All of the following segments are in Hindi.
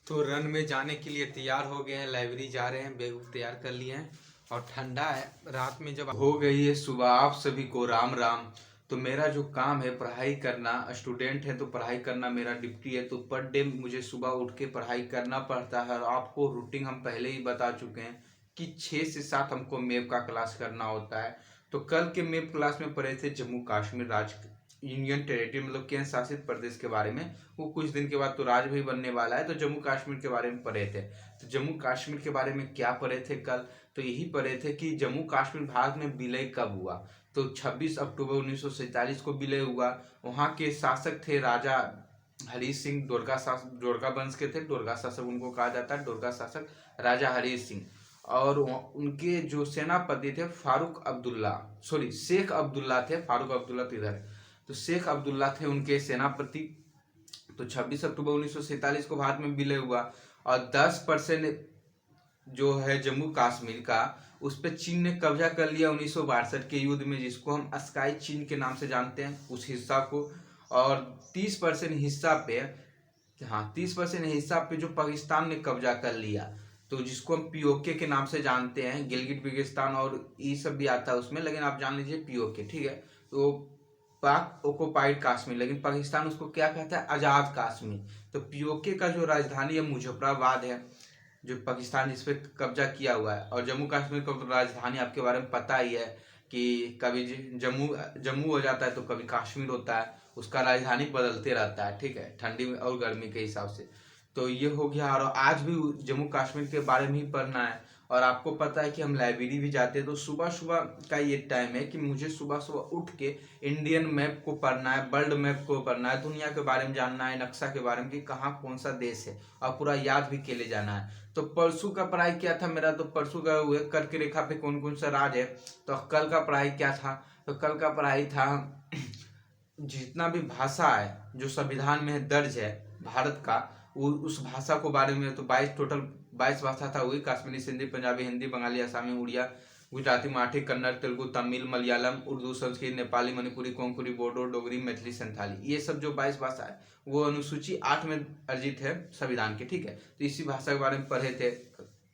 तो रन में जाने के लिए तैयार हो गए हैं, लाइब्रेरी जा रहे हैं, बैग तैयार कर लिए हैं और ठंडा है। रात में जब हो गई है सुबह, आप सभी को राम राम। तो मेरा जो काम है पढ़ाई करना, स्टूडेंट है तो पढ़ाई करना मेरा ड्यूटी है। तो पर डे मुझे सुबह उठ के पढ़ाई करना पड़ता है और आपको रूटीन हम पहले ही बता चुके हैं कि 6 से 7 हमको मैप का क्लास करना होता है। तो कल के मैप क्लास में पढ़े थे जम्मू कश्मीर राज्य, यूनियन टेरिटरी मतलब केंद्र शासित प्रदेश के बारे में। वो कुछ दिन के बाद तो राज्य भी बनने वाला है, तो जम्मू कश्मीर के बारे में पढ़े थे। तो जम्मू कश्मीर के बारे में क्या पढ़े थे कल? तो यही पढ़े थे कि जम्मू कश्मीर भारत में विलय कब हुआ। तो 26 अक्टूबर 1947 को विलय हुआ। वहाँ के शासक थे राजा हरी सिंह, डोरगा वंश के थे। डोरगा शासक उनको कहा जाता है, डोरगा शासक राजा हरी सिंह। और उनके जो सेनापति थे फारूक अब्दुल्ला, सॉरी शेख अब्दुल्ला थे, फारूक अब्दुल्ला तो इधर है। तो शेख अब्दुल्ला थे उनके सेनापति। तो 26 अक्टूबर 1947 को भारत में विलय हुआ और 10% जो है जम्मू कश्मीर का, उस पर चीन ने कब्जा कर लिया 1962 के युद्ध में, जिसको हम स्काई चीन के नाम से जानते हैं उस हिस्सा को। और 30% हिस्सा पे, हाँ 30% हिस्सा पे जो पाकिस्तान ने कब्जा कर लिया, तो जिसको हम पीओके के नाम से जानते हैं। गिलगिट बिल्टिस्तान और ये सब भी आता है उसमें, लेकिन आप जान लीजिए पीओके, ठीक है। तो पाक ऑक्युपाइड कश्मीर, लेकिन पाकिस्तान उसको क्या कहता है, आज़ाद कश्मीर। तो पीओके का जो राजधानी है मुजफ्फराबाद है, जो पाकिस्तान जिस पे कब्जा किया हुआ है। और जम्मू कश्मीर का तो राजधानी आपके बारे में पता ही है कि कभी जम्मू जम्मू हो जाता है तो कभी कश्मीर होता है, उसका राजधानी बदलते रहता है, ठीक है, ठंडी और गर्मी के हिसाब से। तो ये हो गया। और आज भी जम्मू कश्मीर के बारे में ही पढ़ना है। और आपको पता है कि हम लाइब्रेरी भी जाते हैं, तो सुबह सुबह का ये टाइम है कि मुझे सुबह सुबह उठ के इंडियन मैप को पढ़ना है, वर्ल्ड मैप को पढ़ना है, दुनिया के बारे में जानना है, नक्शा के बारे में कि कहाँ कौन सा देश है, और पूरा याद भी के लिए जाना है। तो परसों का पढ़ाई क्या था मेरा? तो परसों का हुए कर्क रेखा पे कौन कौन सा राज है। तो कल का पढ़ाई क्या था? तो कल का पढ़ाई था जितना भी भाषा है जो संविधान में दर्ज है भारत का, वो उस भाषा को बारे में। तो 22 भाषा था, वही कश्मीरी, सिंधी, पंजाबी, हिंदी, बंगाली, असमी, उड़िया, गुजराती, मराठी, कन्नड़, तेलुगु, तमिल, मलयालम, उर्दू, संस्कृत, नेपाली, मणिपुरी, कोंकणी, बोडो, डोगरी, मैथिली, संथाली, ये सब जो 22 भाषा है वो अनुसूची 8 में अर्जित है संविधान के, ठीक है। तो इसी भाषा के बारे में पढ़े थे।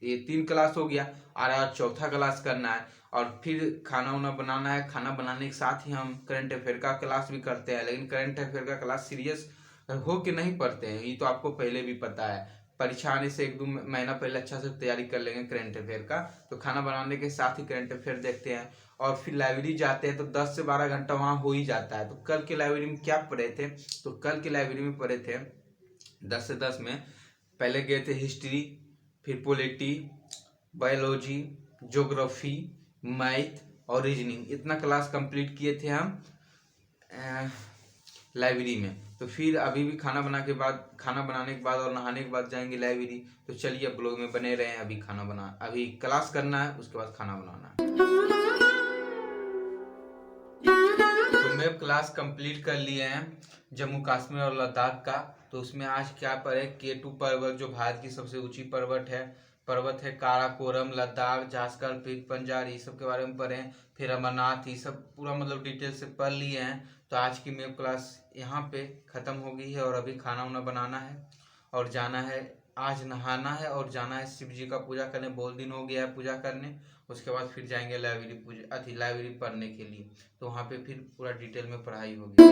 ये 3 क्लास हो गया और आज चौथा क्लास करना है। और फिर खाना वाना बनाना है। खाना बनाने के साथ ही हम करंट अफेयर का क्लास भी करते हैं, लेकिन करंट अफेयर का क्लास सीरियस हो के नहीं पढ़ते हैं, ये तो आपको पहले भी पता है। परीक्षा आने से 1-2 महीना पहले अच्छा से तैयारी कर लेंगे करंट अफेयर का। तो खाना बनाने के साथ ही करंट अफेयर देखते हैं और फिर लाइब्रेरी जाते हैं, तो 10 से 12 घंटा वहाँ हो ही जाता है। तो कल के लाइब्रेरी में क्या पढ़े थे? तो कल के लाइब्रेरी में पढ़े थे 10 से 10 में पहले गए थे हिस्ट्री, फिर पॉलिटी, बायोलॉजी, ज्योग्राफी, मैथ और रीजनिंग। इतना क्लास कंप्लीट किए थे हम लाइब्रेरी में। तो फिर अभी भी खाना बनाने के बाद और नहाने के बाद जाएंगे लाइब्रेरी। तो चलिए अब ब्लॉग में बने रहे हैं। अभी क्लास करना है, उसके बाद खाना बनाना है। तो मैं क्लास कंप्लीट कर लिए हैं जम्मू कश्मीर और लद्दाख का। तो उसमें आज क्या पढ़े? K2 पर्वत, जो भारत की सबसे ऊंची पर्वत है काराकोरम, लद्दाख, जास्कर पीक, पंजार, ये सब के बारे में पढ़े। फिर अमरनाथ, ये सब पूरा मतलब डिटेल से पढ़ लिए हैं। तो आज की मेरी क्लास यहाँ पे ख़त्म हो गई है और अभी खाना वाना बनाना है और जाना है। आज नहाना है और जाना है शिव जी का पूजा करने, बहुत दिन हो गया है पूजा करने। उसके बाद फिर जाएंगे लाइब्रेरी पढ़ने के लिए। तो वहाँ पे फिर पूरा डिटेल में पढ़ाई होगी।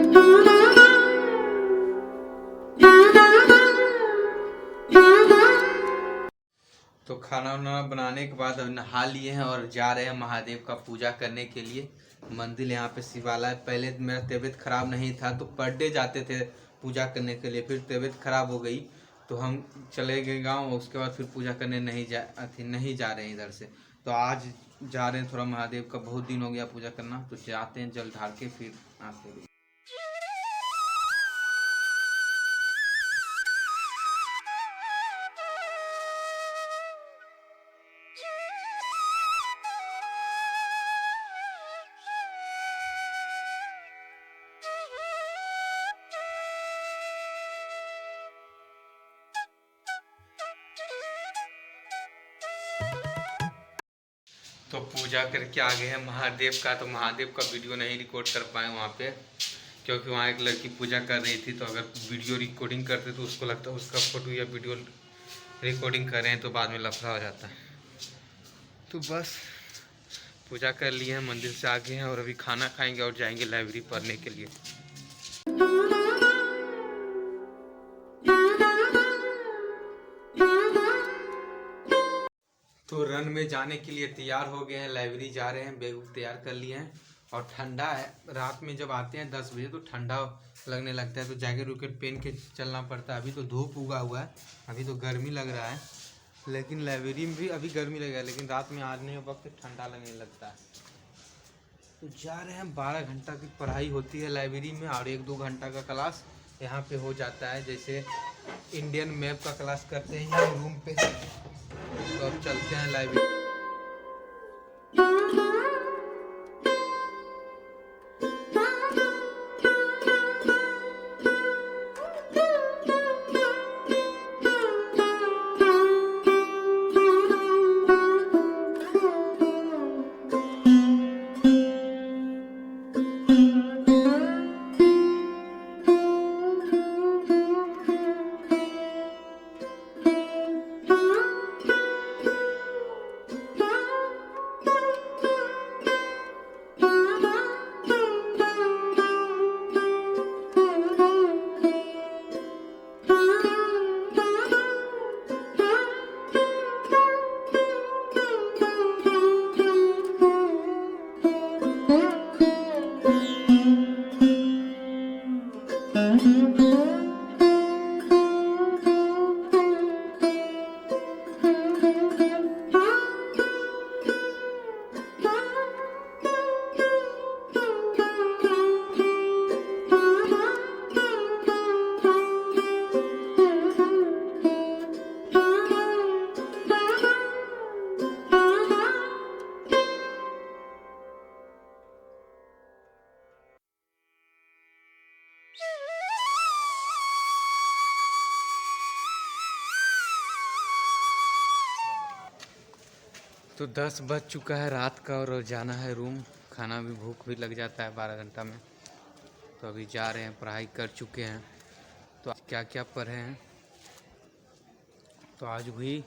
तो खाना वाना बनाने के बाद अब नहा लिए हैं और जा रहे हैं महादेव का पूजा करने के लिए। मंदिर यहाँ पे शिवालय। पहले मेरा तबीयत खराब नहीं था तो पर डे जाते थे पूजा करने के लिए, फिर तबीयत खराब हो गई तो हम चले गए गांव। उसके बाद फिर पूजा करने नहीं जा रहे हैं इधर से। तो आज जा रहे हैं, थोड़ा महादेव का बहुत दिन हो गया पूजा करना, तो जाते हैं जल ढार के फिर आते हैं। तो पूजा करके आ गए हैं महादेव का। तो महादेव का वीडियो नहीं रिकॉर्ड कर पाए वहाँ पे, क्योंकि वहाँ एक लड़की पूजा कर रही थी। तो अगर वीडियो रिकॉर्डिंग करते तो उसको लगता उसका फोटो या वीडियो रिकॉर्डिंग कर रहे हैं तो बाद में लफड़ा हो जाता है। तो बस पूजा कर लिए हैं, मंदिर से आगे हैं और अभी खाना खाएंगे और जाएंगे लाइब्रेरी पढ़ने के लिए। तो रन में जाने के लिए तैयार हो गए हैं, लाइब्रेरी जा रहे हैं, बैग तैयार कर लिए हैं और ठंडा है। रात में जब आते हैं 10 बजे तो ठंडा लगने लगता है, तो जैकेट वैकेट पहन के चलना पड़ता है। अभी तो धूप उगा हुआ है, अभी तो गर्मी लग रहा है, लेकिन लाइब्रेरी में भी अभी गर्मी लगेगा, लेकिन रात में आने के वक्त ठंडा लगने लगता है। तो जा रहे हैं, 12 घंटा की पढ़ाई होती है लाइब्रेरी में और 1-2 घंटा का क्लास यहाँ पे हो जाता है। जैसे इंडियन मैप का क्लास करते हैं रूम पे। तो अब चलते हैं लाइब्रेरी। तो 10 बज चुका है रात का और जाना है रूम। खाना भी, भूख भी लग जाता है 12 घंटा में। तो अभी जा रहे हैं, पढ़ाई कर चुके हैं। तो क्या क्या पढ़े हैं, तो आज हुई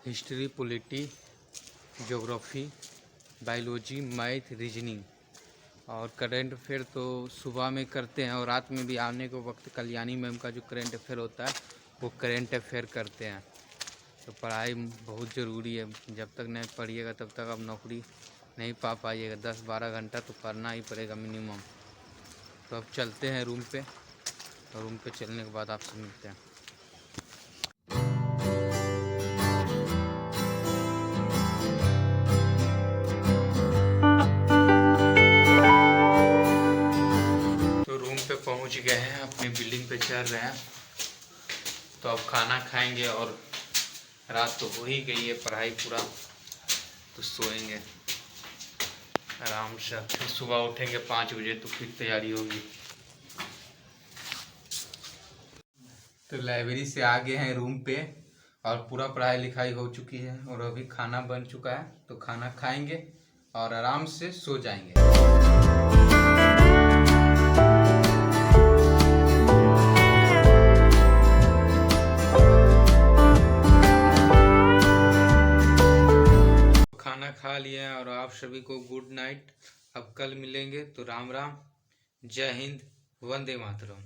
history, polity, geography, biology, math, reasoning और करंट अफेयर तो सुबह में करते हैं और रात में भी आने के वक्त कल्याणी मैम का जो करंट अफेयर होता है वो करंट अफेयर करते हैं। तो पढ़ाई बहुत ज़रूरी है, जब तक नहीं पढ़िएगा तब तक आप नौकरी नहीं पा पाइएगा। 10-12 घंटा तो पढ़ना ही पड़ेगा मिनिमम। तो अब चलते हैं रूम पे और रूम पे चलने के बाद आपसे मिलते हैं। तो रूम पे पहुंच गए हैं, अपनी बिल्डिंग पे चढ़ रहे हैं। तो अब खाना खाएंगे और रात तो हो ही गई है, पढ़ाई पूरा, तो सोएंगे आराम से। फिर सुबह उठेंगे 5 बजे तो फिर तैयारी होगी। तो लाइब्रेरी से आ गए हैं रूम पे और पूरा पढ़ाई लिखाई हो चुकी है और अभी खाना बन चुका है। तो खाना खाएंगे और आराम से सो जाएंगे। खा लिए हैं और आप सभी को गुड नाइट। अब कल मिलेंगे, तो राम राम, जय हिंद, वंदे मातरम।